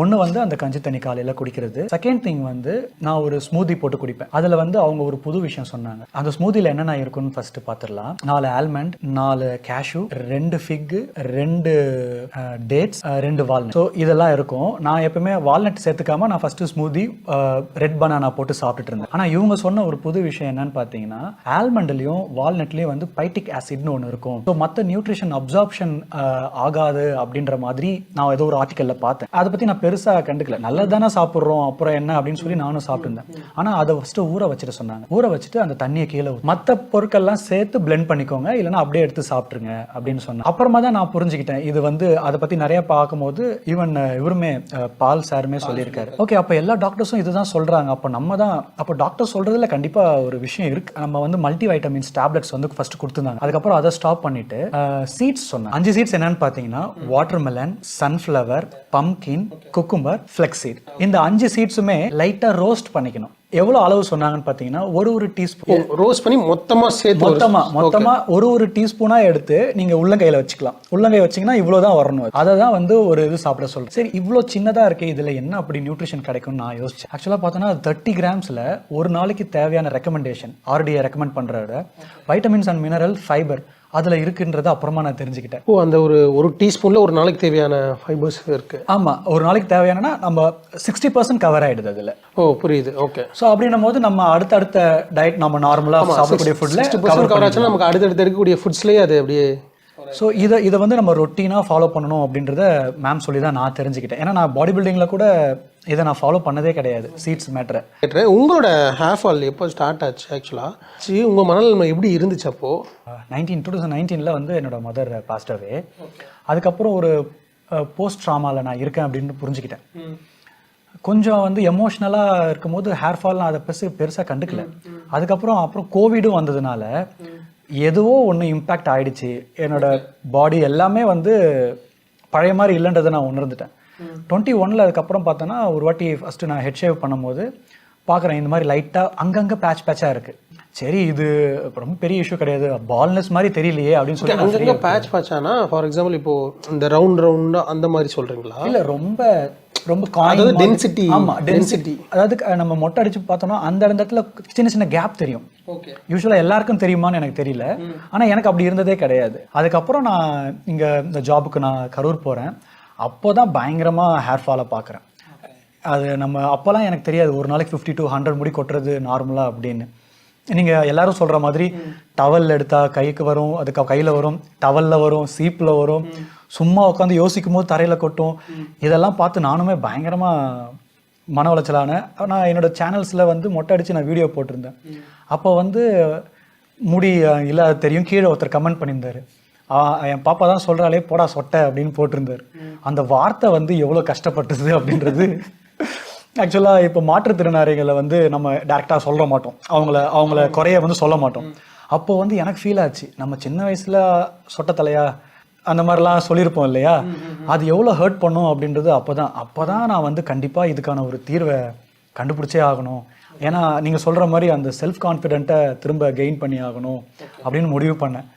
ஒன்று வந்து அந்த கஞ்சி தண்ணி காலையில் குடிக்கிறது. செகண்ட் திங் வந்து நான் ஒரு ஸ்மூதி போட்டு குடிப்பேன். அதில் வந்து அவங்க ஒரு புது விஷயம் சொன்னாங்க. அந்த ஸ்மூதியில் என்னென்ன இருக்குன்னு ஃபர்ஸ்ட் பார்த்துடலாம். 4 ஆல்மண்ட், 4 கேஷ்யூ, 2 ஃபிக், 2 டேட்ஸ், 2 வால்நட். ஸோ இதெல்லாம் இருக்கும். நான் எப்பவுமே வால்நட் சேர்த்துக்காம நான் ஃபர்ஸ்ட் ஸ்மூதி ரெட் பனானா போட்டு சாப்பிட்டுட்டு இருந்தேன். ஆனால் இவங்க சொன்ன ஒரு புது விஷயம் என்னன்னு பார்த்தீங்கன்னா, ஆல்மண்ட்லையும் வால்நட்லையும் வந்து பைட்டிக் ஆசிட்னு ஒன்று இருக்கும். ஸோ மற்ற நியூட்ரிஷன் அப்சார்ப்ஷன் ஆகாது அப்படின்ற மாதிரி நான் ஏதோ ஒரு ஆர்டிக்கல்ல பார்த்தேன். அதை பற்றி நான் பெருசா கண்டுக்கல. நல்லதானே சாப்பிட்றோம், அப்புறம் என்ன அப்படின்னு சொல்லி நானும் சாப்பிட்டுருந்தேன். ஆனா அதை ஃபர்ஸ்ட் ஊற வச்சுட்டு சொன்னாங்க. ஊற வச்சுட்டு அந்த தண்ணியை கீழே மற்ற பொருட்கள்லாம் சேர்த்து பிளெண்ட் பண்ணிக்கோங்க, இல்லைன்னா அப்படியே எடுத்து சாப்பிட்டுருங்க அப்படின்னு சொன்னேன். அப்புறமா தான் நான் புரிஞ்சுக்கிட்டேன். இது வந்து அதை பத்தி நிறைய பார்க்கும்போது ஈவன் இவருமே பால் சாருமே சொல்லியிருக்காரு. ஓகே, அப்போ எல்லா டாக்டர்ஸும் இதுதான் சொல்றாங்க. அப்போ டாக்டர் சொல்றதுல கண்டிப்பா ஒரு விஷயம் இருக்கு. நம்ம வந்து மல்டி வைட்டமின்ஸ் டேப்லெட்ஸ் வந்து ஃபர்ஸ்ட் கொடுத்துருந்தாங்க. அதுக்கப்புறம் அதை ஸ்டாப் பண்ணிட்டு சீட்ஸ் சொன்னாங்க. 5 சீட்ஸ் என்னன்னு பாத்தீங்கன்னா வாட்டர்மெலன், சன்ஃபிளவர், பம்கின், குக்கும்பர், ஃபிளக்ஸீட். இந்த 5 சீட்ஸுமே லைட்டா ரோஸ்ட் பண்ணிக்கணும். எவ்வளவு அளவு சொன்னாங்கன்னு பாத்தீங்கன்னா ஒரு டீஸ்பூன் ரோஸ்ட் பண்ணி மொத்தமா ஒரு டீஸ்பூனா எடுத்து நீங்க உள்ளங்கையில வச்சுக்கலாம். உள்ளங்கை வச்சீங்கன்னா இவ்வளவுதான் வரணும். அதை தான் வந்து ஒரு இது சாப்பிட சொல்றேன். சரி, இவ்வளவு சின்னதா இருக்கு, இதுல என்ன அப்படி நியூட்ரிஷன் கிடைக்கும்னு நான் யோசிச்சேன். ஆக்சுவலா பார்த்தோன்னா 30 கிராம்ஸ்ல ஒரு நாளைக்கு தேவையான ரெக்கமெண்டேஷன் ஆர்டிஏ ரெக்கமெண்ட் பண்றத வைட்டமின்ஸ் அண்ட் மினரல், ஃபைபர் அதுல இருக்குன்றத அப்புறமா நான் தெரிஞ்சுக்கிட்டேன். அந்த ஒரு டீஸ்பூன்ல ஒரு நாளைக்கு தேவையான ஃபைபர்ஸ் இருக்கு. ஆமா, ஒரு நாளைக்கு தேவையானனா நம்ம 60% கவர் ஆயிடுது அதுல. புரியுது. ஓகே. சோ அப்படின்னும் போது நம்ம அடுத்த டயட் நம்ம நார்மலா சாப்பிடக்கூடிய ஃபுட்ல 60% கவர் ஆச்சுன்னா நமக்கு அடுத்தடுத்து இருக்கக்கூடிய ஃபுட்ஸ்லயே அது அப்படியே. ஸோ இதை வந்து நம்ம ரொட்டீனாக ஃபாலோ பண்ணணும் அப்படின்றத மேம் சொல்லி தான் நான் தெரிஞ்சுக்கிட்டேன். ஏன்னா நான் பாடி பில்டிங்கில் கூட இதை நான் ஃபாலோ பண்ணதே கிடையாது. சீட்ஸ் மேட்ரு. உங்களோட ஹேர் ஃபால் எப்போ ஸ்டார்ட் ஆச்சு? ஆக்சுவலாக உங்கள் மனநிலைமை எப்படி இருந்துச்சு அப்போ? 2019 வந்து என்னோட மதர் பாஸ்ட் அவே. அதுக்கப்புறம் ஒரு போஸ்ட் ட்ராமாவில் நான் இருக்கேன் அப்படின்னு புரிஞ்சுக்கிட்டேன். கொஞ்சம் வந்து எமோஷ்னலாக இருக்கும்போது ஹேர் ஃபால் நான் அதை பெருசாக கண்டுக்கல. அப்புறம் கோவிடும் வந்ததுனால எதுவோ ஒன்று இம்பேக்ட் ஆயிடுச்சு. என்னோட பாடி எல்லாமே வந்து பழைய மாதிரி இல்லைன்றதை நான் உணர்ந்துட்டேன். 21 அதுக்கப்புறம் பார்த்தோன்னா ஒரு வாட்டி ஃபஸ்ட்டு நான் ஹெட் ஷேவ் பண்ணும்போது பார்க்குறேன், இந்த மாதிரி லைட்டாக அங்கங்கே பேட்சாக இருக்குது. சரி, இது ரொம்ப பெரிய இஷ்யூ கிடையாது, பால்னஸ் மாதிரி தெரியலையே அப்படின்னு சொல்லி. அங்கங்கே பேட்சானா ஃபார் எக்ஸாம்பிள் இப்போ இந்த ரவுண்டாக அந்த மாதிரி சொல்கிறீங்களா? இல்லை, ரொம்ப டென்சிட்டி. ஆமா, டென்சிட்டி. அதாவது நம்ம மொட்டை அடிச்சு பார்த்தோம்னா அந்த இடத்துல சின்ன சின்ன கேப் தெரியும். யூஸ்வலா எல்லாருக்கும் தெரியுமான்னு எனக்கு தெரியல, ஆனா எனக்கு அப்படி இருந்ததே கிடையாது. அதுக்கப்புறம் நான் இந்த ஜாபுக்கு நான் கரூர் போறேன். அப்போதான் பயங்கரமா ஹேர் ஃபாலை பார்க்குறேன். அது அப்போல்லாம் எனக்கு தெரியாது ஒரு நாளைக்கு 50 to 100 முடி கொட்டுறது நார்மலா அப்படின்னு. நீங்க எல்லாரும் சொல்ற மாதிரி டவல் எடுத்தா கைக்கு வரும், அதுக்கு கையில வரும், டவல்ல வரும், சீப்ல வரும், சும்மா உட்காந்து யோசிக்கும் போது தரையில கொட்டும். இதெல்லாம் பார்த்து நானுமே பயங்கரமா மன உளைச்சலான. நான் என்னோட சேனல்ஸ்ல வந்து மொட்டை அடிச்சு நான் வீடியோ போட்டிருந்தேன். அப்போ வந்து முடி இல்லாத தெரியும், கீழே ஒருத்தர் கமெண்ட் பண்ணியிருந்தாரு, என் பாப்பா தான் சொல்றாளே போடா சொட்டை அப்படின்னு போட்டிருந்தாரு. அந்த வார்த்தை வந்து எவ்வளவு கஷ்டப்பட்டது அப்படின்றது. ஆக்சுவலாக இப்போ மாற்றுத்திறனாளிகளை வந்து நம்ம டேரெக்டாக சொல்ல மாட்டோம், அவங்கள குறைய வந்து சொல்ல மாட்டோம். அப்போ வந்து எனக்கு ஃபீல் ஆச்சு, நம்ம சின்ன வயசுல சொட்ட தலையா அந்த மாதிரிலாம் சொல்லியிருப்போம் இல்லையா, அது எவ்வளோ ஹர்ட் பண்ணும் அப்படின்றது. அப்போதான் நான் வந்து கண்டிப்பாக இதுக்கான ஒரு தீர்வை கண்டுபிடிச்சே ஆகணும். ஏன்னா நீங்கள் சொல்கிற மாதிரி அந்த செல்ஃப் கான்ஃபிடென்ட்டை திரும்ப கெயின் பண்ணி ஆகணும் அப்படின்னு முடிவு பண்ணேன்.